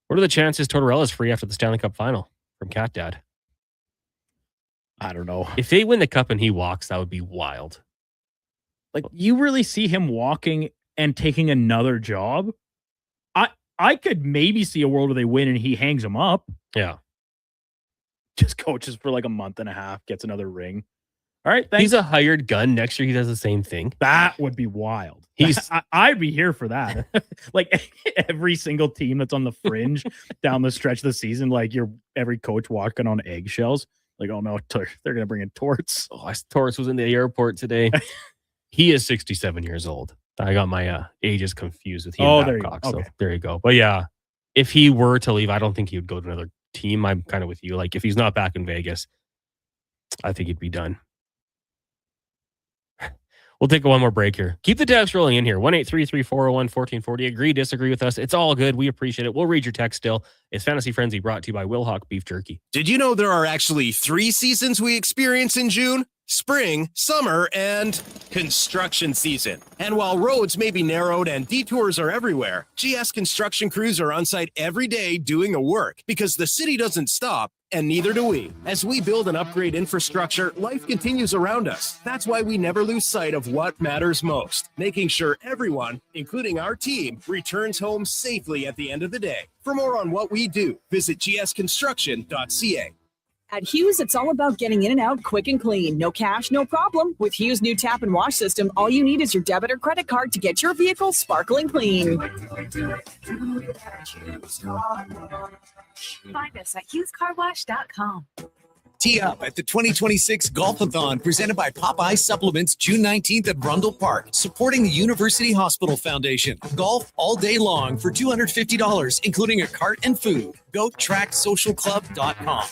What are the chances Tortorella's free after the Stanley Cup final? From Cat Dad. I don't know. If they win the cup and he walks, that would be wild. Like, you really see him walking and taking another job? I could maybe see a world where they win and he hangs him up. Yeah. Just coaches for like a month and a half, gets another ring. All right, thanks. He's a hired gun. Next year he does the same thing. That would be wild. I'd be here for that. Like every single team that's on the fringe down the stretch of the season, like every coach walking on eggshells. Like, oh no, they're going to bring in Torts. Oh, Torts was in the airport today. He is 67 years old. I got my ages confused with him. Oh, there you go. So there you go. But yeah, if he were to leave, I don't think he would go to another team. I'm kind of with you. Like, if he's not back in Vegas, I think he'd be done. We'll take one more break here. Keep the text rolling in here. 1-833-401-1440. Agree, disagree with us. It's all good. We appreciate it. We'll read your text still. It's Fantasy Frenzy, brought to you by Wilhock Beef Jerky. Did you know there are actually 3 seasons we experience in June? spring, summer, and construction season. And while roads may be narrowed and detours are everywhere, GS construction crews are on site every day doing the work because the city doesn't stop, and neither do we. As we build and upgrade infrastructure, life continues around us. That's why we never lose sight of what matters most, making sure everyone, including our team, returns home safely at the end of the day. For more on what we do, visit gsconstruction.ca. At Hughes, it's all about getting in and out quick and clean. No cash, no problem. With Hughes' new tap and wash system, all you need is your debit or credit card to get your vehicle sparkling clean. Find us at HughesCarWash.com. Tee up at the 2026 Golf-a-thon presented by Popeye Supplements June 19th at Brundle Park, supporting the University Hospital Foundation. Golf all day long for $250, including a cart and food. Go tracksocialclub.com.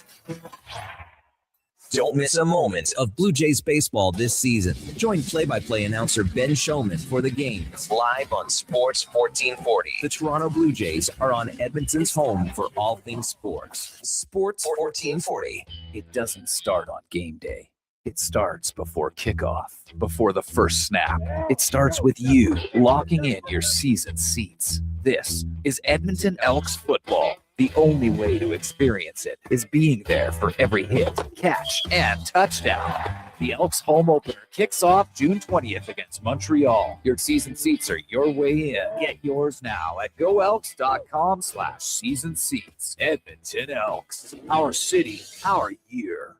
Don't miss a moment of Blue Jays baseball this season. Join play-by-play announcer Ben Showman for the games live on Sports 1440. The Toronto Blue Jays are on Edmonton's home for all things sports. Sports 1440. It doesn't start on game day. It starts before kickoff, before the first snap. It starts with you locking in your season seats. This is Edmonton Elks football. The only way to experience it is being there for every hit, catch, and touchdown. The Elks home opener kicks off June 20th against Montreal. Your season seats are your way in. Get yours now at goelks.com/season seats. Edmonton Elks. Our city, our year.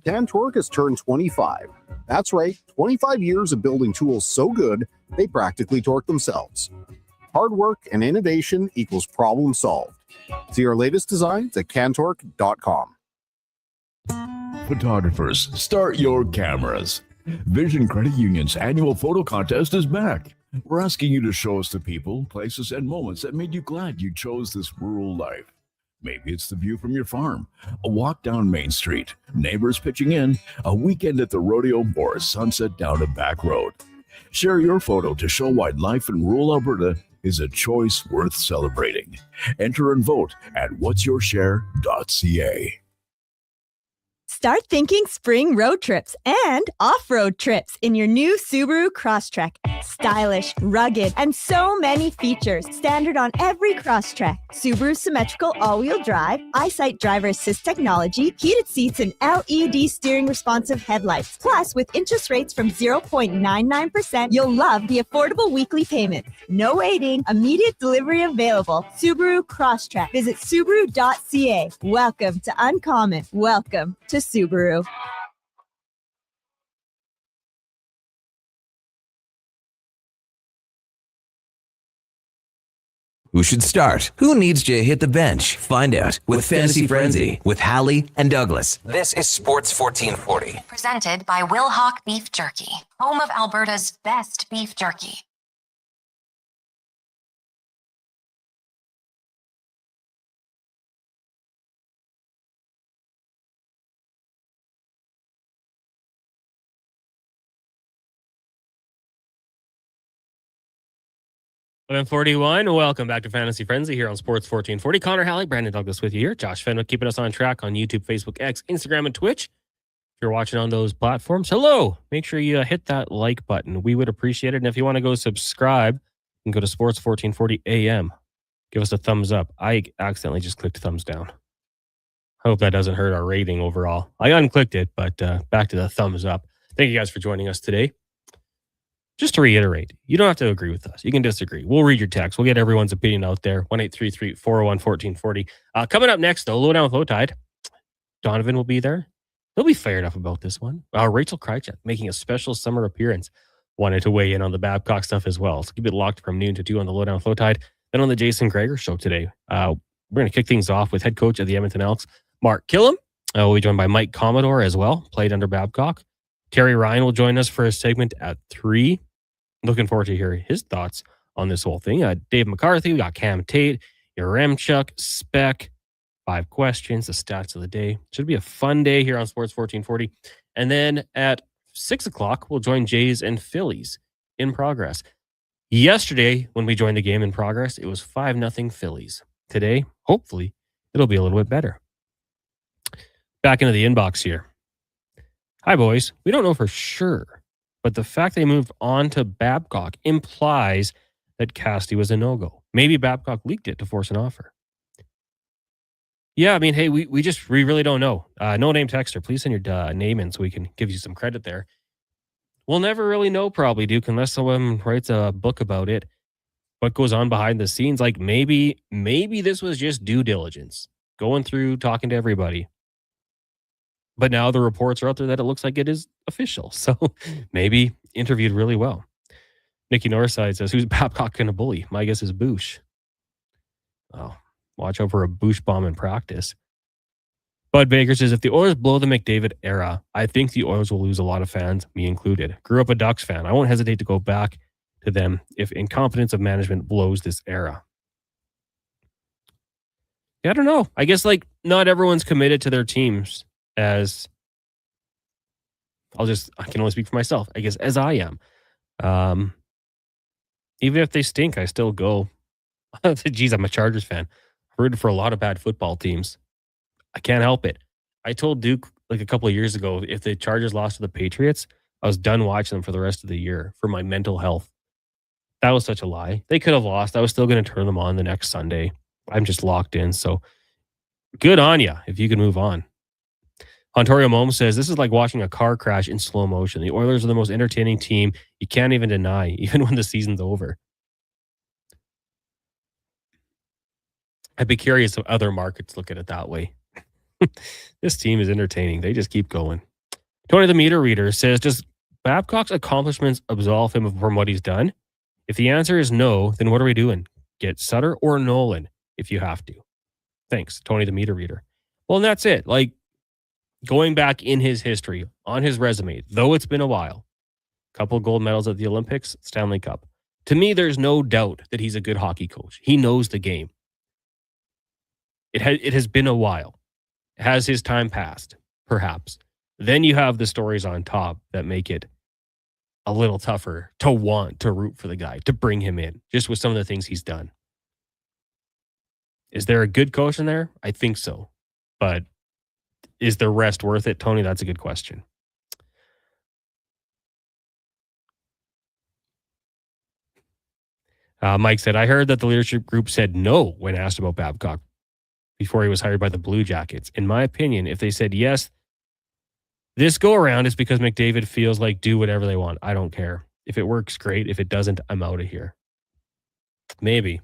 Cantork has turned 25. That's right, 25 years of building tools so good, they practically torque themselves. Hard work and innovation equals problem solved. See our latest designs at cantork.com. Photographers, start your cameras. Vision Credit Union's annual photo contest is back. We're asking you to show us the people, places, and moments that made you glad you chose this rural life. Maybe it's the view from your farm, a walk down Main Street, neighbors pitching in, a weekend at the rodeo, or a sunset down a back road. Share your photo to show why life in rural Alberta is a choice worth celebrating. Enter and vote at whatsyourshare.ca. Start thinking spring road trips and off-road trips in your new Subaru Crosstrek. Stylish, rugged, and so many features. Standard on every Crosstrek. Subaru symmetrical all-wheel drive, EyeSight driver assist technology, heated seats, and LED steering responsive headlights. Plus, with interest rates from 0.99%, you'll love the affordable weekly payment. No waiting, immediate delivery available. Subaru Crosstrek. Visit Subaru.ca. Welcome to Uncommon. Welcome to Subaru. Who should start? Who needs to hit the bench? Find out with Fantasy Frenzy with Halley and Douglas. This is Sports 1440. Presented by Will Hawk Beef Jerky, home of Alberta's best beef jerky. And 41. Welcome back to Fantasy Frenzy here on Sports 1440. Connor Halley, Brandon Douglas with you here. Josh Fenwick keeping us on track on YouTube, Facebook, X, Instagram, and Twitch. If you're watching on those platforms, hello. Make sure you hit that like button. We would appreciate it. And if you want to go subscribe, you can go to Sports 1440 AM. Give us a thumbs up. I accidentally just clicked thumbs down. I hope that doesn't hurt our rating overall. I unclicked it, but back to the thumbs up. Thank you guys for joining us today. Just to reiterate, you don't have to agree with us. You can disagree. We'll read your text. We'll get everyone's opinion out there. 1-833-401-1440. Coming up next, though, Lowdown with Lowtide. Donovan will be there. He'll be fired up about this one. Rachel Krychek making a special summer appearance. Wanted to weigh in on the Babcock stuff as well. So keep it locked from noon to 2 on the Lowdown with Lowtide. Then on the Jason Gregor show today, we're going to kick things off with head coach of the Edmonton Elks, Mark Killam. We'll be joined by Mike Commodore as well, played under Babcock. Terry Ryan will join us for a segment at 3. Looking forward to hearing his thoughts on this whole thing. Dave McCarthy, we got Cam Tate, Yaremchuk, Speck, 5 questions, the stats of the day. Should be a fun day here on Sports 1440. And then at 6 o'clock, we'll join Jays and Phillies in progress. Yesterday, when we joined the game in progress, it was 5-0 Phillies. Today, hopefully, it'll be a little bit better. Back into the inbox here. Hi, boys. We don't know for sure, but the fact they moved on to Babcock implies that Cassidy was a no-go. Maybe Babcock leaked it to force an offer. Yeah, I mean, hey, we really don't know. No name texter, please send your name in so we can give you some credit there. We'll never really know, probably, Duke, unless someone writes a book about it. What goes on behind the scenes? Like maybe this was just due diligence, going through, talking to everybody. But now the reports are out there that it looks like it is official. So maybe interviewed really well. Nikki Northside says, "Who's Babcock going to bully?" My guess is Boosh. Oh, watch out for a Boosh bomb in practice. Bud Baker says, "If the Oilers blow the McDavid era, I think the Oilers will lose a lot of fans, me included. Grew up a Ducks fan. I won't hesitate to go back to them if incompetence of management blows this era." Yeah, I don't know. I guess like not everyone's committed to their teams as I can only speak for myself, I guess, as I am. Even if they stink, I still go. Geez, I'm a Chargers fan. Rooted for a lot of bad football teams. I can't help it. I told Duke like a couple of years ago, if the Chargers lost to the Patriots, I was done watching them for the rest of the year for my mental health. That was such a lie. They could have lost. I was still going to turn them on the next Sunday. I'm just locked in. So good on you if you can move on. Ontario Mom says, "This is like watching a car crash in slow motion. The Oilers are the most entertaining team you can't even deny, even when the season's over." I'd be curious if other markets look at it that way. This team is entertaining. They just keep going. Tony the Meter Reader says, "Does Babcock's accomplishments absolve him from what he's done? If the answer is no, then what are we doing? Get Sutter or Nolan if you have to." Thanks, Tony the Meter Reader. Well, and that's it. Like, going back in his history, on his resume, though it's been a while, couple of gold medals at the Olympics, Stanley Cup. To me, there's no doubt that he's a good hockey coach. He knows the game. It has been a while. Has his time passed? Perhaps. Then you have the stories on top that make it a little tougher to want to root for the guy, to bring him in, just with some of the things he's done. Is there a good coach in there? I think so. But is the rest worth it, Tony? That's a good question. Mike said, "I heard that the leadership group said no when asked about Babcock before he was hired by the Blue Jackets. In my opinion, if they said yes, this go around is because McDavid feels like do whatever they want. I don't care. If it works, great. If it doesn't, I'm out of here." Maybe.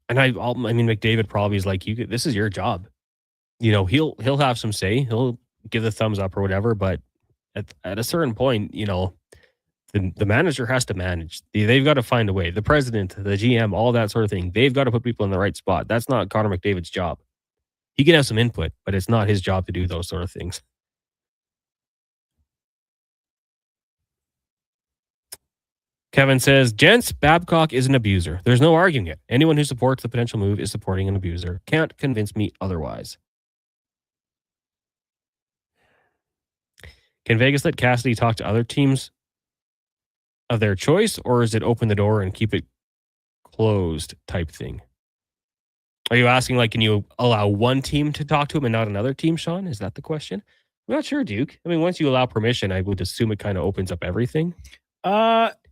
And I mean, McDavid probably is like, this is your job. You know, he'll have some say. He'll give the thumbs up or whatever. But at a certain point, you know, the manager has to manage. They've got to find a way. The president, the GM, all that sort of thing. They've got to put people in the right spot. That's not Connor McDavid's job. He can have some input, but it's not his job to do those sort of things. Kevin says, "Gents, Babcock is an abuser. There's no arguing it. Anyone who supports the potential move is supporting an abuser. Can't convince me otherwise." Can Vegas let Cassidy talk to other teams of their choice, or is it open the door and keep it closed type thing? Are you asking, like, can you allow one team to talk to him and not another team, Sean? Is that the question? I'm not sure, Duke. I mean, once you allow permission, I would assume it kind of opens up everything.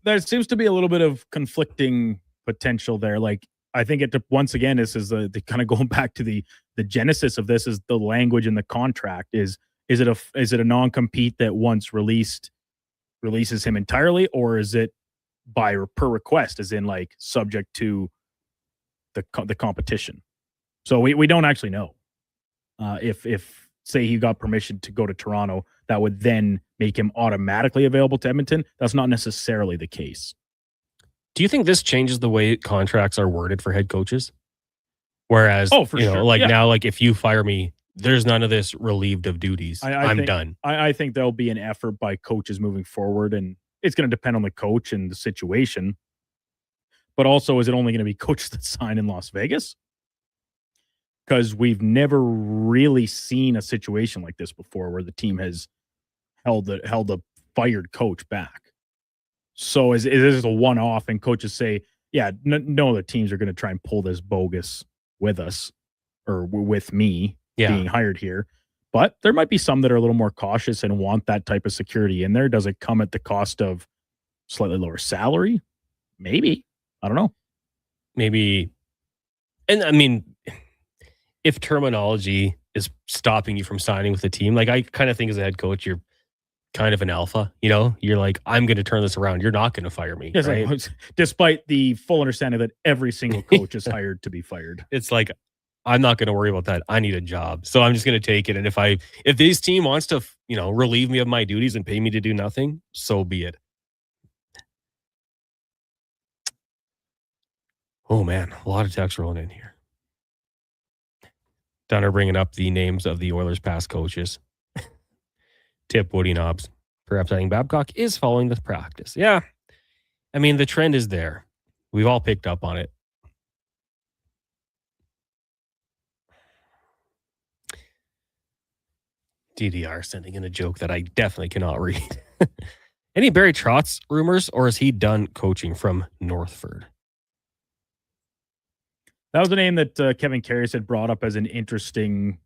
There seems to be a little bit of conflicting potential there. Like, I think once again, this is the kind of going back to the genesis of this is the language in the contract. Is it a non-compete that once releases him entirely, or is it per request, as in like subject to the competition? So we don't actually know if say he got permission to go to Toronto, that would then make him automatically available to Edmonton. That's not necessarily the case. Do you think this changes the way contracts are worded for head coaches? Whereas, now, like if you fire me, there's none of this relieved of duties. I'm done. I think there'll be an effort by coaches moving forward, and it's going to depend on the coach and the situation. But also, is it only going to be coaches that sign in Las Vegas? Because we've never really seen a situation like this before where the team has held a fired coach back. So is this a one-off and coaches say, yeah, no other teams are going to try and pull this bogus with us or with me being hired here. But there might be some that are a little more cautious and want that type of security in there. Does it come at the cost of slightly lower salary? Maybe. I don't know. Maybe. And I mean, if terminology is stopping you from signing with the team, like I kind of think as a head coach, you're kind of an alpha, you know, you're like, I'm going to turn this around. You're not going to fire me. Yes, right? Despite the full understanding that every single coach is hired to be fired. It's like, I'm not going to worry about that. I need a job. So I'm just going to take it. And if this team wants to, you know, relieve me of my duties and pay me to do nothing, so be it. Oh man, a lot of texts rolling in here. Dunner bringing up the names of the Oilers' past coaches. Tip Woody Knobs. Perhaps I think Babcock is following the practice. Yeah. I mean, the trend is there. We've all picked up on it. DDR sending in a joke that I definitely cannot read. Any Barry Trotz rumors, or is he done coaching from Northford? That was a name that Kevin Karras had brought up as an interesting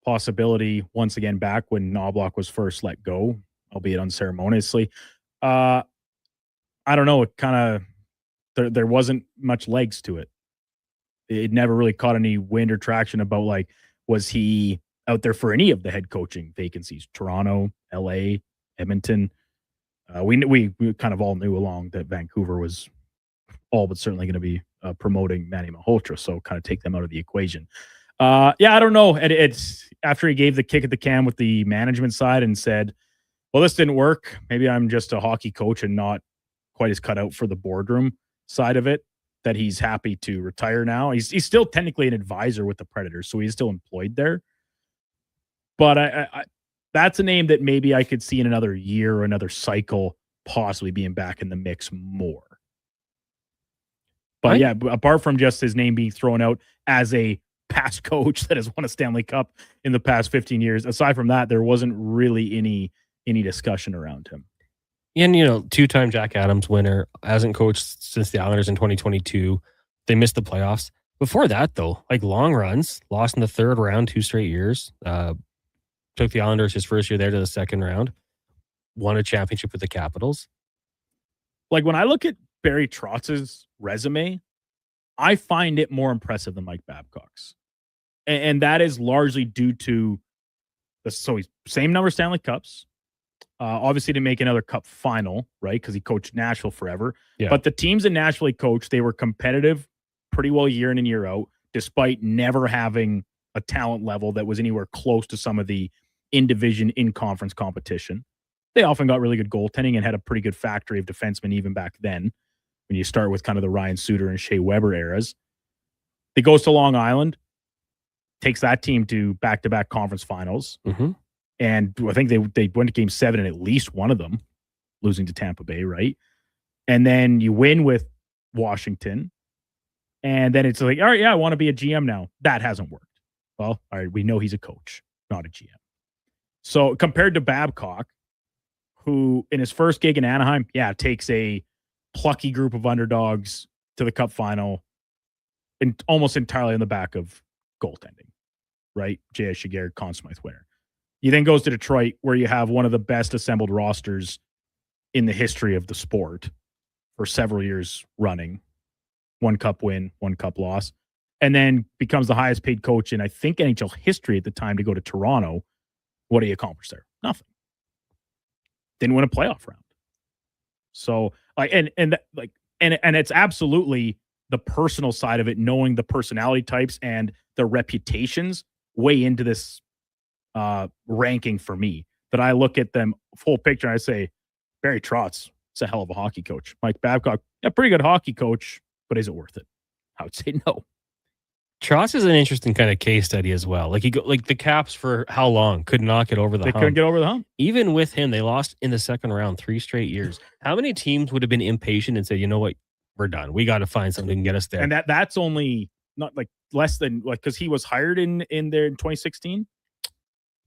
possibility once again back when Knobloch was first let go, albeit unceremoniously. I don't know. It kind of there wasn't much legs to it. It never really caught any wind or traction about like, was he out there for any of the head coaching vacancies? Toronto, LA, Edmonton. We kind of all knew along that Vancouver was all but certainly going to be promoting Manny Malhotra, so kind of take them out of the equation. I don't know. It's after he gave the kick at the can with the management side and said, well, this didn't work. Maybe I'm just a hockey coach and not quite as cut out for the boardroom side of it, that he's happy to retire now. He's still technically an advisor with the Predators, so he's still employed there. But I that's a name that maybe I could see in another year or another cycle possibly being back in the mix more. But yeah, apart from just his name being thrown out as a past coach that has won a Stanley Cup in the past 15 years, aside from that, there wasn't really any discussion around him. And, you know, two-time Jack Adams winner, hasn't coached since the Islanders in 2022. They missed the playoffs. Before that, though, like long runs, lost in the third round 2 straight years. Took the Islanders his first year there to the second round. Won a championship with the Capitals. Like when I look at Barry Trotz's resume, I find it more impressive than Mike Babcock's. And that is largely due to he's same number of Stanley Cups. Obviously to make another cup final, right? Because he coached Nashville forever. Yeah. But the teams in Nashville he coached, they were competitive pretty well year in and year out, despite never having a talent level that was anywhere close to some of the in-division, in-conference competition. They often got really good goaltending and had a pretty good factory of defensemen even back then, when you start with kind of the Ryan Suter and Shea Weber eras. He goes to Long Island, takes that team to back-to-back conference finals. Mm-hmm. And I think they went to game 7 in at least one of them, losing to Tampa Bay, right? And then you win with Washington. And then it's like, all right, yeah, I want to be a GM now. That hasn't worked. Well, all right, we know he's a coach, not a GM. So compared to Babcock, who in his first gig in Anaheim, takes a plucky group of underdogs to the cup final and almost entirely on the back of goaltending, right? J.S. Shiger, Conn Smythe winner. He then goes to Detroit, where you have one of the best assembled rosters in the history of the sport for several years running. 1 cup win, 1 cup loss. And then becomes the highest paid coach in, I think, NHL history at the time to go to Toronto. What do you accomplish there? Nothing. Didn't win a playoff round. So, like, and it's absolutely the personal side of it, knowing the personality types and the reputations way into this ranking for me, that I look at them full picture and I say, Barry Trotz is a hell of a hockey coach. Mike Babcock, a pretty good hockey coach, but is it worth it? I would say no. Trotz is an interesting kind of case study as well. Like the Caps for how long could not get over the hump. They couldn't get over the hump. Even with him, they lost in the second round 3 straight years. How many teams would have been impatient and said, you know what, we're done. We got to find something that can get us there. And that's only not like less than like, because he was hired in there in 2016.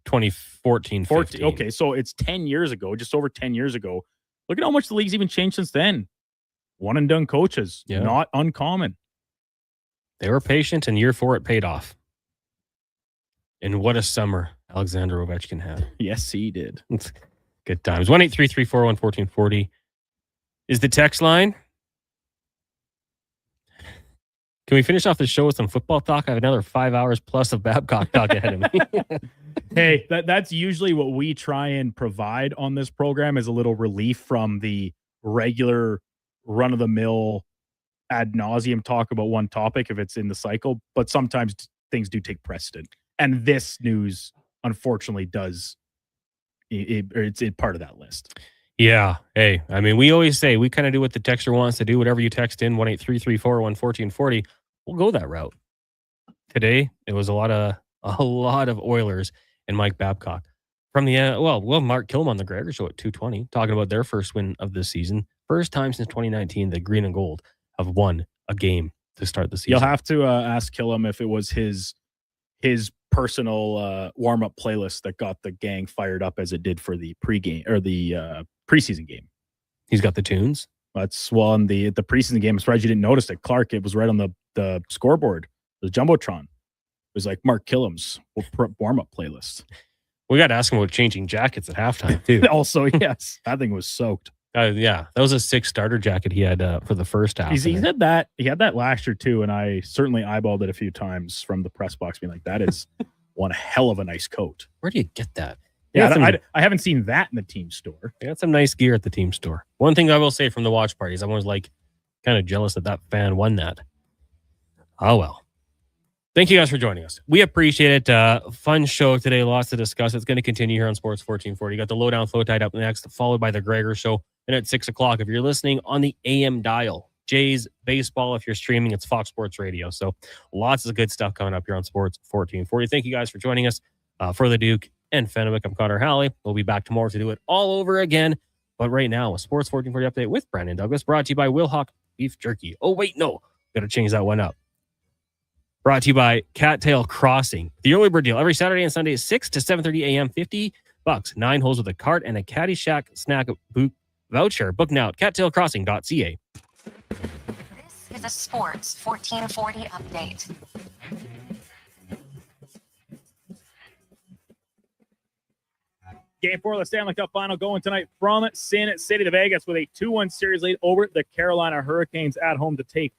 2014, 15. Okay, so it's 10 years ago, just over 10 years ago. Look at how much the league's even changed since then. One and done coaches, not uncommon. They were patient, and year 4 it paid off. And what a summer Alexander Ovechkin had. Yes, he did. It's good times. 1-833-401-1440 is the text line. Can we finish off the show with some football talk? I have another 5 hours plus of Babcock talk ahead of me. Hey, that's usually what we try and provide on this program, is a little relief from the regular run-of-the-mill ad nauseum talk about one topic if it's in the cycle. But sometimes things do take precedent. And this news, unfortunately, does. It's part of that list. Yeah. Hey, I mean, we always say we kind of do what the texter wants to do. Whatever you text in, 1-833-401-1440, we'll go that route. Today, it was a lot of Oilers and Mike Babcock. From the Mark Killam on the Gregor Show at 2:20, talking about their first win of this season. First time since 2019, the Green and Gold have won a game to start the season. You'll have to ask Killam if it was his personal warm-up playlist that got the gang fired up as it did for the pregame or the preseason game. He's got the tunes. That's in the preseason game. I'm surprised you didn't notice it. Clark, it was right on the scoreboard, the Jumbotron. It was like Mark Killam's warm-up playlist. We got to ask him about changing jackets at halftime, too. Also, yes. That thing was soaked. Yeah. That was a 6 starter jacket he had for the first half. He had that last year, too, and I certainly eyeballed it a few times from the press box, being like, that is one hell of a nice coat. Where do you get that? Yeah, I haven't seen that in the team store. They got some nice gear at the team store. One thing I will say from the watch parties, I was like kind of jealous that fan won that. Oh, well. Thank you guys for joining us. We appreciate it. Fun show today. Lots to discuss. It's going to continue here on Sports 1440. You got the Lowdown Flow Tide up next, followed by the Gregor Show. And at 6 o'clock, if you're listening on the AM dial, Jays baseball. If you're streaming, it's Fox Sports Radio. So lots of good stuff coming up here on Sports 1440. Thank you guys for joining us. For the Duke and Fenwick, I'm Connor Halley. We'll be back tomorrow to do it all over again. But right now, a Sports 1440 update with Brandon Douglas, brought to you by Wilhock Beef Jerky. Oh, wait, no. Got to change that one up. Brought to you by Cattail Crossing. The early bird deal every Saturday and Sunday, 6 to 7:30 a.m. $50. 9 holes with a cart and a Caddy Shack snack boot voucher. Book now at cattailcrossing.ca. This is a Sports 1440 update. Game 4 of the Stanley Cup Final going tonight from Sin City to Vegas with a 2-1 series lead over the Carolina Hurricanes at home to take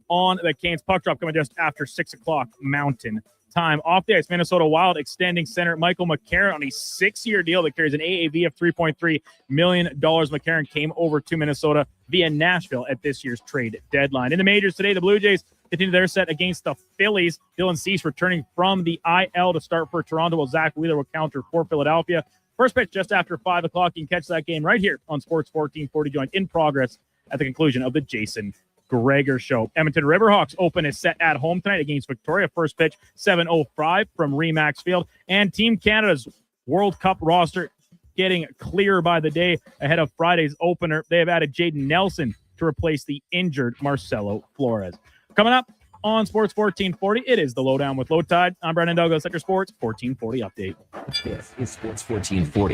on the Canes. Puck drop coming just after 6 o'clock Mountain Time. Off the ice, Minnesota Wild extending center Michael McCarron on a 6-year deal that carries an AAV of $3.3 million. McCarron came over to Minnesota via Nashville at this year's trade deadline. In the majors today, the Blue Jays continue their set against the Phillies. Dylan Cease returning from the IL to start for Toronto, while Zach Wheeler will counter for Philadelphia. First pitch just after 5 o'clock. You can catch that game right here on Sports 1440, joined in progress at the conclusion of the Jason Gregor Show. Edmonton Riverhawks open a set at home tonight against Victoria. First pitch, 7:05 from Remax Field. And Team Canada's World Cup roster getting clearer by the day ahead of Friday's opener. They have added Jaden Nelson to replace the injured Marcelo Flores. Coming up on Sports 1440, it is the Lowdown with Low Tide. I'm Brandon Douglas at your Sports 1440 update. This is Sports 1440.